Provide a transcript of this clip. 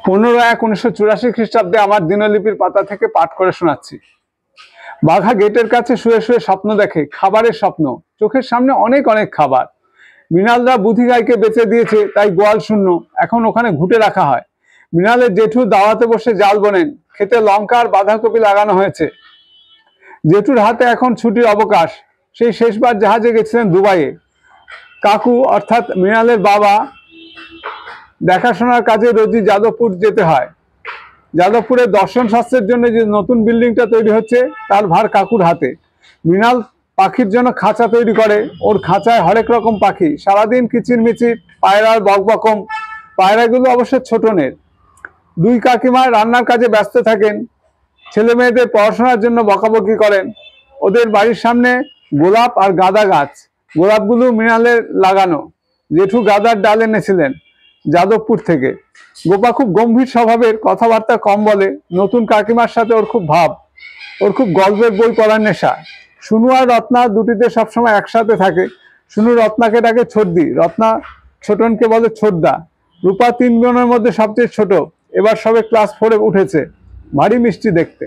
15/1/1984 খ্রিস্টাব্দে আমার দিনলিপির পাতা থেকে পাঠ করে শোনাচ্ছি। বাঘা গেটের কাছে শুয়ে শুয়ে স্বপ্ন দেখে, খাবারের স্বপ্ন। চোখের সামনে অনেক অনেক খাবার। মৃণালরা বুধি গাইকে বেঁচে দিয়েছে, তাই গোয়াল শূন্য। এখন ওখানে ঘুঁটে রাখা হয়। মৃণালের জেঠু দাওয়াতে বসে জাল বোনেন, খেতে লঙ্কা আর বাঁধাকপি লাগানো হয়েছে। জেঠুর হাতে এখন ছুটির অবকাশ। সেই শেষবার জাহাজে গেছিলেন দুবাইয়ে। কাকু অর্থাৎ মৃণালের বাবা দেখাশোনার কাজে রোজই যাদবপুর যেতে হয়। যাদবপুরে দর্শন শাস্ত্রের জন্য যে নতুন বিল্ডিংটা তৈরি হচ্ছে তার ভার কাকুর হাতে। মৃণাল পাখির জন্য খাঁচা তৈরি করে। ওর খাঁচায় হরেক রকম পাখি, সারাদিন কিচিরমিচির, পায়রার বকবকম। পায়রাগুলো অবশ্য ছোটনের। দুই কাকিমা রান্নার কাজে ব্যস্ত থাকেন, ছেলে মেয়েদের পড়াশোনার জন্য বকাবকি করেন। ওদের বাড়ির সামনে গোলাপ আর গাঁদা গাছ। গোলাপগুলো মৃণালের লাগানো। জেঠু গাঁদার ডাল এনেছিলেন যাদবপুর থেকে। গোপা খুব গম্ভীর স্বভাবের, কথাবার্তা কম বলে। নতুন কাকিমার সাথে ওর খুব ভাব। ওর খুব গল্পের বই পড়ার নেশা। শুনু আর রত্না দুটিতে সবসময় একসাথে থাকে। শুনু রত্নাকে ডাকে ছোটদি, রত্না ছোটনকে বলে ছোটদা। রূপা 3 বোনের মধ্যে সবচেয়ে ছোট, এবার সবে ক্লাস 4-এ উঠেছে। ভারী মিষ্টি দেখতে।